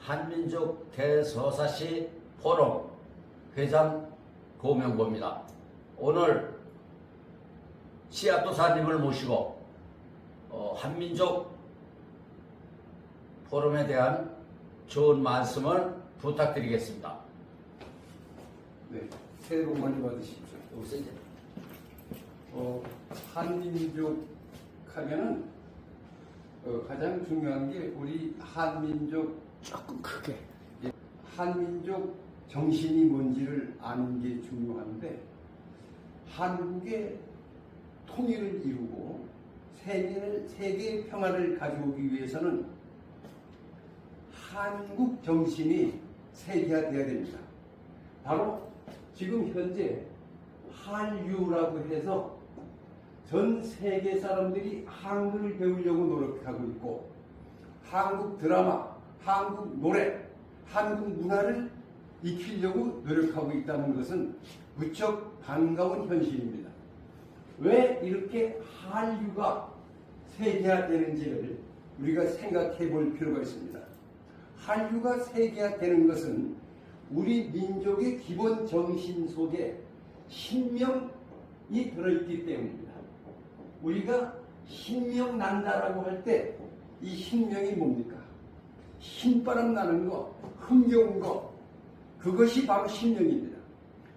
한민족 대서사시 포럼 회장 고명보입니다. 오늘 씨앗도사님을 모시고 한민족 포럼에 대한 좋은 말씀을 부탁드리겠습니다. 네, 새해 복 많이 받으십시오. 한민족 하면은 가장 중요한 게 우리 한민족 조금 크게 한민족 정신이 뭔지를 아는 게 중요한데, 한국의 통일을 이루고 세계의 평화를 가져오기 위해서는 한국 정신이 세계화되어야 됩니다. 바로 지금 현재 한류라고 해서 전 세계 사람들이 한글을 배우려고 노력하고 있고, 한국 드라마, 한국 노래, 한국 문화를 익히려고 노력하고 있다는 것은 무척 반가운 현실입니다. 왜 이렇게 한류가 세계화되는지를 우리가 생각해 볼 필요가 있습니다. 한류가 세계화되는 것은 우리 민족의 기본 정신 속에 신명이 들어있기 때문입니다. 우리가 신명 난다라고 할 때 이 신명이 뭡니까? 신바람 나는 거, 흥겨운 거, 그것이 바로 신명입니다.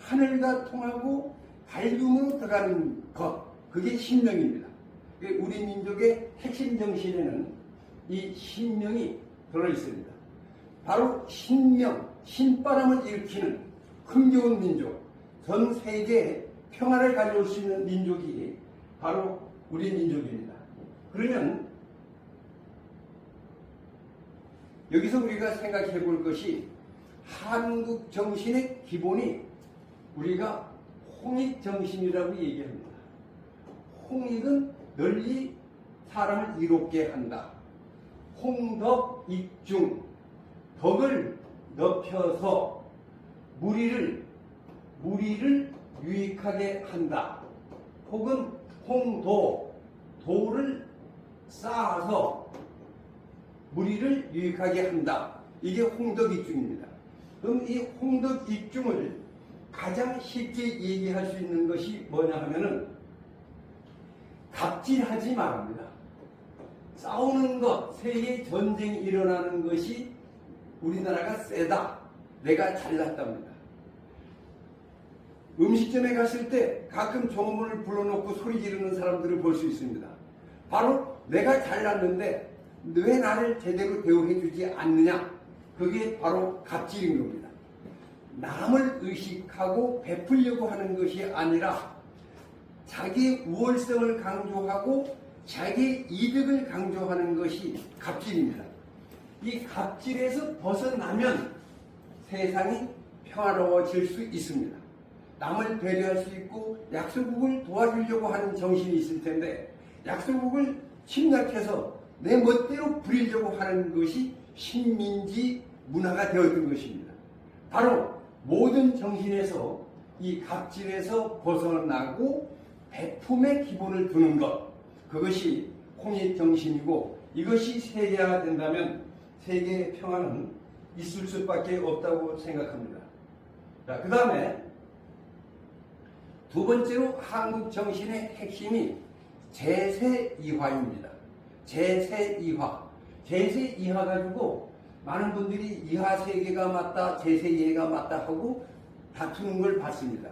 하늘과 통하고 밝음으로 들어가는 것, 그게 신명입니다. 우리 민족의 핵심 정신에는 이 신명이 들어있습니다. 바로 신명, 신바람을 일으키는 흥겨운 민족, 전 세계에 평화를 가져올 수 있는 민족이 바로 우리 민족입니다. 그러면 여기서 우리가 생각해 볼 것이, 한국 정신의 기본이 우리가 홍익 정신이라고 얘기합니다. 홍익은 널리 사람을 이롭게 한다. 홍덕익중, 덕을 넓혀서 무리를 유익하게 한다. 혹은 홍도, 도를 쌓아서 무리를 유익하게 한다. 이게 홍덕익중입니다. 그럼 이 홍덕익중을 가장 쉽게 얘기할 수 있는 것이 뭐냐 하면은, 갑질하지 말합니다. 싸우는 것, 세계 전쟁이 일어나는 것이 우리나라가 세다, 내가 잘났답니다. 음식점에 갔을 때 가끔 종업원을 불러놓고 소리 지르는 사람들을 볼 수 있습니다. 바로 내가 잘났는데 왜 나를 제대로 대우해 주지 않느냐, 그게 바로 갑질인 겁니다. 남을 의식하고 베풀려고 하는 것이 아니라 자기의 우월성을 강조하고 자기의 이득을 강조하는 것이 갑질입니다. 이 갑질에서 벗어나면 세상이 평화로워질 수 있습니다. 남을 배려할 수 있고 약소국을 도와주려고 하는 정신이 있을 텐데, 약소국을 침략해서 내 멋대로 부리려고 하는 것이 식민지 문화가 되었던 것입니다. 바로 모든 정신에서 이 갑질에서 벗어나고 배품의 기본을 두는 것, 그것이 홍익 정신이고, 이것이 세계화된다면 세계의 평화는 있을 수밖에 없다고 생각합니다. 자, 그 다음에 두 번째로 한국 정신의 핵심이 제세이화입니다. 제세이화. 제세이화 가지고 많은 분들이 이화세계가 맞다, 제세이해가 맞다 하고 다투는 걸 봤습니다.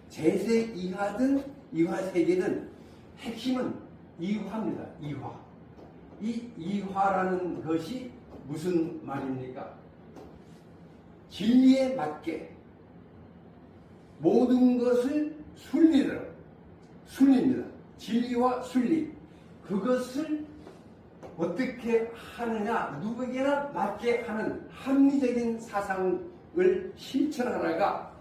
제세이화든 이화세계든 핵심은 이화입니다. 이화. 이 이화라는 것이 무슨 말입니까? 진리에 맞게 모든 것을 순리입니다. 진리와 순리, 그것을 어떻게 하느냐, 누구에게나 맞게 하는 합리적인 사상을 실천하라가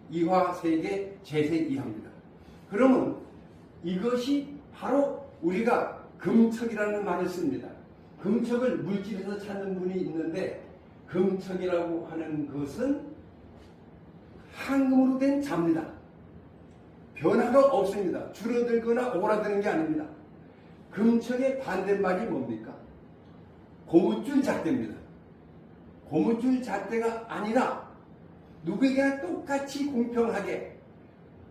이화세계 제세이화입니다. 그러면 이것이 바로 우리가 금척이라는 말을 씁니다. 금척을 물질에서 찾는 분이 있는데, 금척이라고 하는 것은 황금으로 된 잡니다. 변화가 없습니다. 줄어들거나 오그라드는 게 아닙니다. 금척의 반대말이 뭡니까? 고무줄 작대입니다. 고무줄 잣대가 아니라 누구에게나 똑같이 공평하게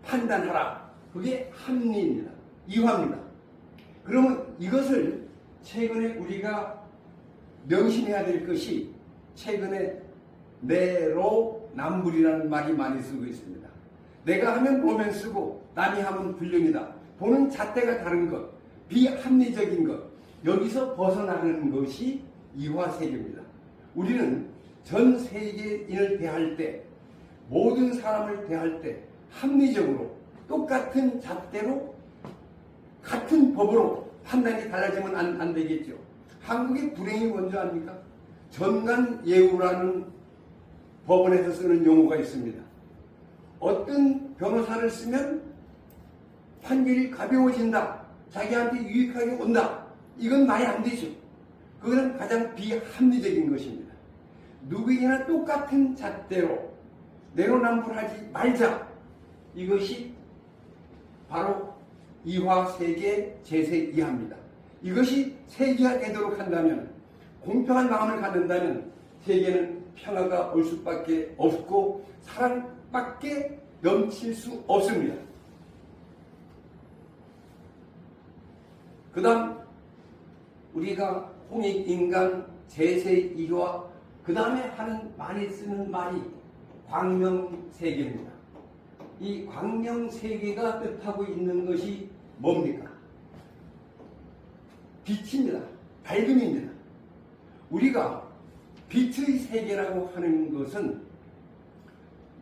판단하라. 그게 합리입니다. 이화입니다. 그러면 이것을 최근에 우리가 명심해야 될 것이 최근에 내로남불이라는 말이 많이 쓰고 있습니다. 내가 하면 보면 쓰고 남이 하면 불륜이다. 보는 잣대가 다른 것, 비합리적인 것, 여기서 벗어나는 것이 이화세계입니다. 우리는 전 세계인을 대할 때, 모든 사람을 대할 때 합리적으로 똑같은 잣대로 같은 법으로 판단이 달라지면 안 되겠죠. 한국의 불행이 뭔지 압니까? 전관예우라는 법원에서 쓰는 용어가 있습니다. 어떤 변호사를 쓰면 판결이 가벼워진다. 자기한테 유익하게 온다. 이건 말이 안 되죠. 그거는 가장 비합리적인 것입니다. 누구에게나 똑같은 잣대로 내로남불하지 말자. 이것이 바로 이화세계 제세2하입니다. 이것이 세계가 되도록 한다면, 공평한 마음을 갖는다면 세계는 평화가 올 수밖에 없고 사랑밖에 넘칠 수 없습니다. 그 다음 우리가 홍익인간 제세2화 그 다음에 많이 쓰는 말이 광명세계입니다. 이 광명세계가 뜻하고 있는 것이 뭡니까? 빛입니다. 밝음입니다. 우리가 빛의 세계라고 하는 것은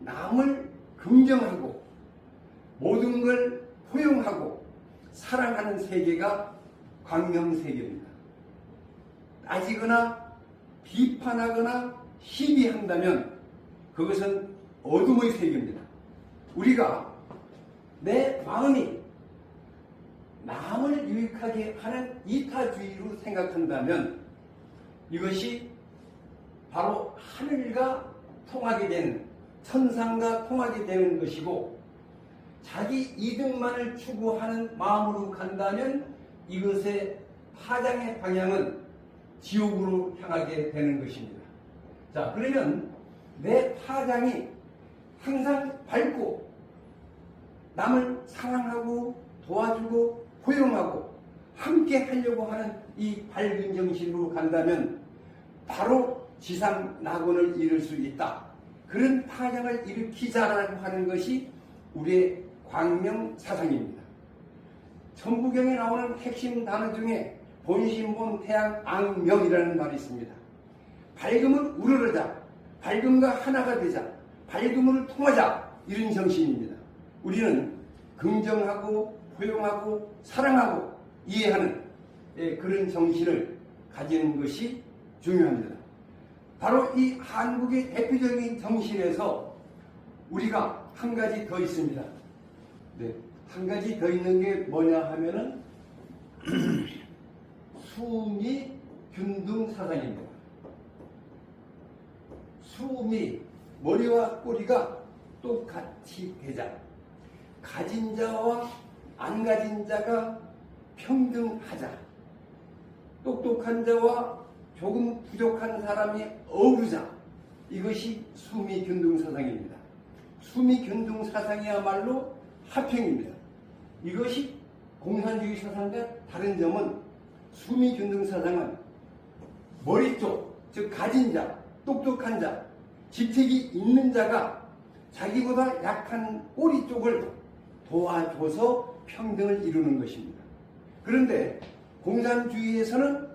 남을 긍정하고 모든 걸 포용하고 사랑하는 세계가 광명세계입니다. 따지거나 비판하거나 시비한다면 그것은 어둠의 세계입니다. 우리가 내 마음이 남을 유익하게 하는 이타주의로 생각한다면 이것이 바로 하늘과 통하게 되는, 천상과 통하게 되는 것이고, 자기 이득만을 추구하는 마음으로 간다면 이것의 파장의 방향은 지옥으로 향하게 되는 것입니다. 자, 그러면 내 파장이 항상 밝고 남을 사랑하고 도와주고 포용하고 함께 하려고 하는 이 밝은 정신으로 간다면 바로 지상 낙원을 이룰 수 있다. 그런 파장을 일으키자라고 하는 것이 우리의 광명 사상입니다. 천부경에 나오는 핵심 단어 중에 본신본 태양 앙명이라는 말이 있습니다. 밝음은 우러러자, 밝음과 하나가 되자, 밝음으로 통하자, 이런 정신입니다. 우리는 긍정하고 포용하고 사랑하고 이해하는 그런 정신을 가지는 것이 중요합니다. 바로 이 한국의 대표적인 정신에서 우리가 한 가지 더 있습니다. 네, 한 가지 더 있는 게 뭐냐 하면은 수미 균등 사상입니다. 수미, 머리와 꼬리가 똑같이 되자, 가진 자와 안 가진 자가 평등하자, 똑똑한 자와 조금 부족한 사람이 어우르자, 이것이 수미균등 사상입니다. 수미균등 사상이야말로 합평입니다. 이것이 공산주의 사상과 다른 점은 수미균등 사상은 머리 쪽, 즉 가진 자, 똑똑한 자, 지책이 있는 자가 자기보다 약한 꼬리 쪽을 도와줘서 평등을 이루는 것입니다. 그런데 공산주의에서는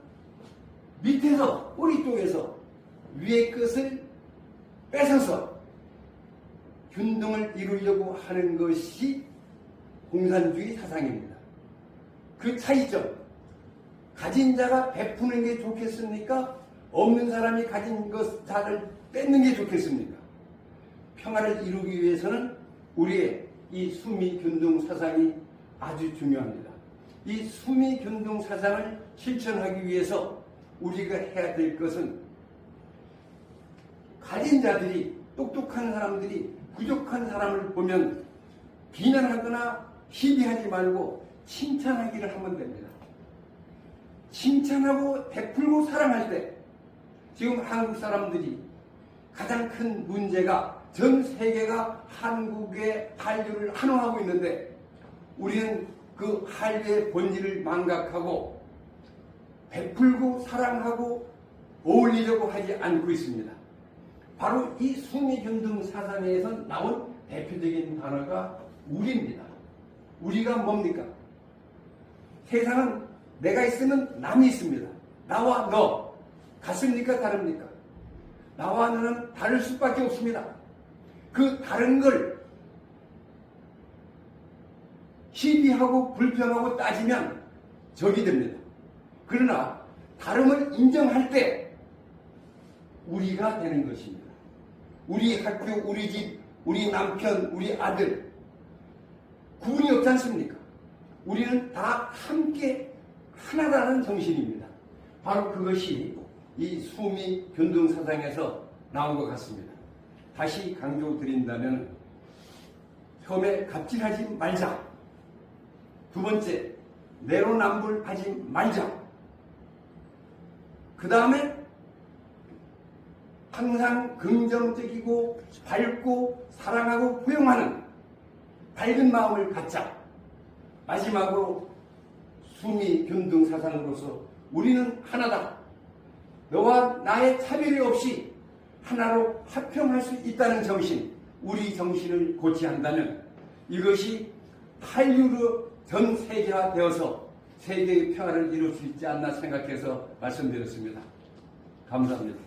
밑에서 꼬리 쪽에서 위의 것을 뺏어서 균등을 이루려고 하는 것이 공산주의 사상입니다. 그 차이점, 가진 자가 베푸는 게 좋겠습니까? 없는 사람이 가진 것 자를 뺏는 게 좋겠습니까? 평화를 이루기 위해서는 우리의 이 수미균등 사상이 아주 중요합니다. 이 수미균등 사상을 실천하기 위해서 우리가 해야 될 것은 가진 자들이, 똑똑한 사람들이 부족한 사람을 보면 비난하거나 시비하지 말고 칭찬하기를 하면 됩니다. 칭찬하고 베풀고 사랑할 때, 지금 한국 사람들이 가장 큰 문제가 전 세계가 한국의 한류를 환호하고 있는데 우리는 그 한류의 본질을 망각하고 베풀고 사랑하고 어울리려고 하지 않고 있습니다. 바로 이 숭례균등 사상에서 나온 대표적인 단어가 우리입니다. 우리가 뭡니까? 세상은 내가 있으면 남이 있습니다. 나와 너 같습니까? 다릅니까? 나와 너는 다를 수밖에 없습니다. 그 다른 걸 시비하고 불평하고 따지면 적이 됩니다. 그러나 다름을 인정할 때 우리가 되는 것입니다. 우리 학교, 우리 집, 우리 남편, 우리 아들 구분이 없지 않습니까? 우리는 다 함께 하나라는 정신입니다. 바로 그것이 이 수미 균등 사상에서 나온 것 같습니다. 다시 강조드린다면 처음에 갑질하지 말자. 두 번째, 내로남불하지 말자. 그 다음에 항상 긍정적이고 밝고 사랑하고 포용하는 밝은 마음을 갖자. 마지막으로 수미 균등 사상으로서 우리는 하나다. 너와 나의 차별이 없이 하나로 합평할 수 있다는 정신, 우리 정신을 고취한다면 이것이 한류로 전 세계화되어서 세계의 평화를 이룰 수 있지 않나 생각해서 말씀드렸습니다. 감사합니다.